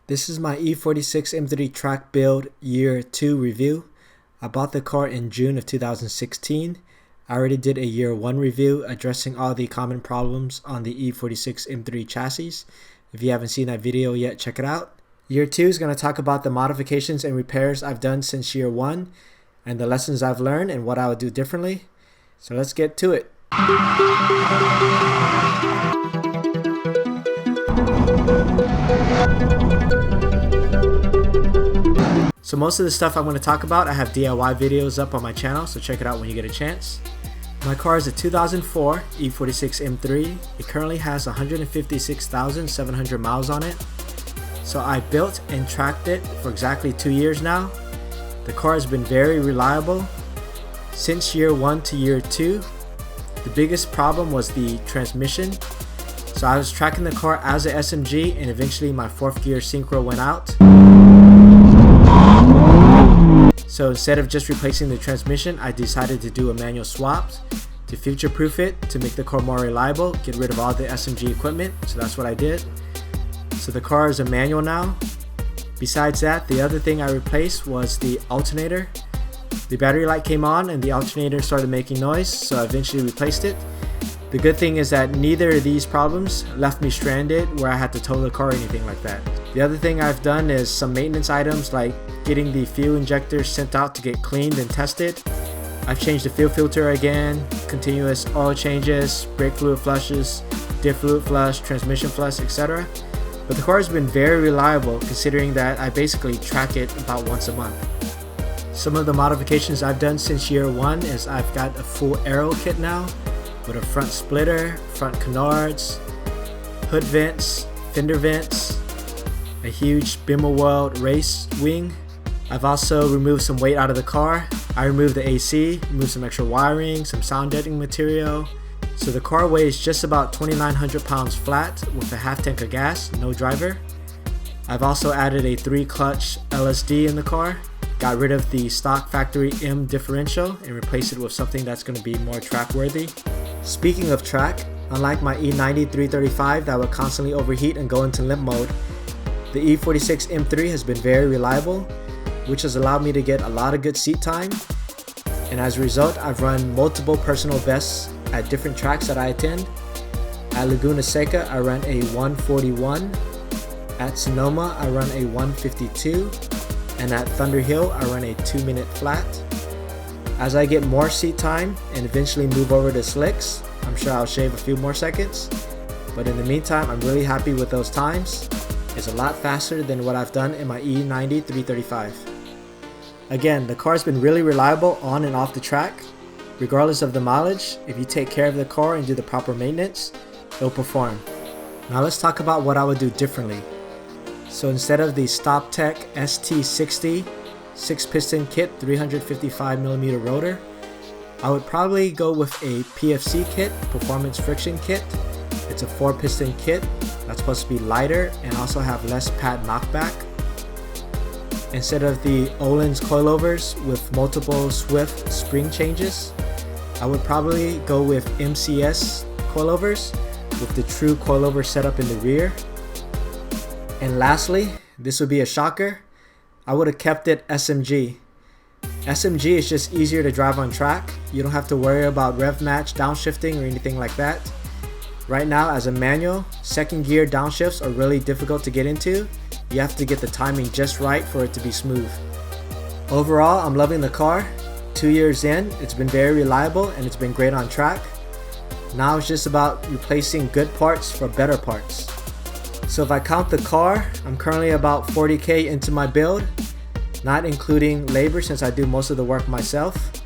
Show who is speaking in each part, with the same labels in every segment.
Speaker 1: This is my E46 M3 track build year 2 review. I bought the car in June of 2016. I already did a year 1 review addressing all the common problems on the E46 M3 chassis. If you haven't seen that video yet, check it out. Year 2 is going to talk about the modifications and repairs I've done since year 1 and the lessons I've learned and what I would do differently. So let's get to it. So most of the stuff I'm going to talk about, I have DIY videos up on my channel, so check it out when you get a chance. My car is a 2004 E46 M3. It currently has 156,700 miles on it. So I built and tracked it for exactly 2 years now. The car has been very reliable since year 1 to year 2. The biggest problem was the transmission. So I was tracking the car as an SMG and eventually my 4th gear synchro went out. So instead of just replacing the transmission, I decided to do a manual swap to future-proof it, to make the car more reliable, get rid of all the SMG equipment. So that's what I did. So the car is a manual now. Besides that, the other thing I replaced was the alternator. The battery light came on and the alternator started making noise, so I eventually replaced it. The good thing is that neither of these problems left me stranded where I had to tow the car or anything like that. The other thing I've done is some maintenance items like getting the fuel injector sent out to get cleaned and tested. I've changed the fuel filter again, continuous oil changes, brake fluid flushes, diff fluid flush, transmission flush, etc. But the car has been very reliable considering that I basically track it about once a month. Some of the modifications I've done since year 1 is I've got a full aero kit now with a front splitter, front canards, hood vents, fender vents, a huge Bimble World race wing. I've also removed some weight out of the car. I removed the AC, removed some extra wiring, some sound deadening material. So the car weighs just about 2,900 pounds flat with a half tank of gas, no driver. I've also added a 3-clutch LSD in the car. Got rid of the stock factory M differential and replaced it with something that's going to be more track worthy. Speaking of track, unlike my E90 335 that would constantly overheat and go into limp mode, the E46 M3 has been very reliable, which has allowed me to get a lot of good seat time. And as a result, I've run multiple personal bests at different tracks that I attend. At Laguna Seca, I run a 141. At Sonoma, I run a 152. And at Thunder Hill, I run a 2-minute flat. As I get more seat time and eventually move over to slicks, I'm sure I'll shave a few more seconds. But in the meantime, I'm really happy with those times. It's a lot faster than what I've done in my E90 335. Again, the car's been really reliable on and off the track. Regardless of the mileage, if you take care of the car and do the proper maintenance, it'll perform. Now let's talk about what I would do differently. So instead of the StopTech ST60 6-piston kit 355mm rotor, I would probably go with a PFC kit, Performance Friction Kit. It's a 4-piston kit that's supposed to be lighter and also have less pad knockback. Instead of the Öhlins coilovers with multiple Swift spring changes, I would probably go with MCS coilovers with the true coilover setup in the rear. And lastly, this would be a shocker, I would have kept it SMG. SMG is just easier to drive on track. You don't have to worry about rev match, downshifting, or anything like that. Right now, as a manual, 2nd gear downshifts are really difficult to get into. You have to get the timing just right for it to be smooth. Overall, I'm loving the car. 2 years in, it's been very reliable and it's been great on track. Now it's just about replacing good parts for better parts. So if I count the car, I'm currently about 40K into my build, not including labor since I do most of the work myself.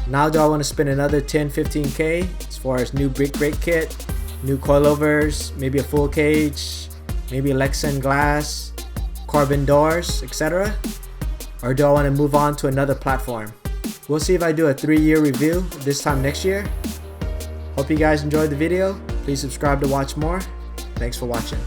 Speaker 1: Now do I want to spend another 10-15K as far as new brake kit, new coilovers, maybe a full cage, maybe Lexan glass, carbon doors, etc. Or do I want to move on to another platform? We'll see if I do a 3-year review this time next year. Hope you guys enjoyed the video. Please subscribe to watch more. Thanks for watching.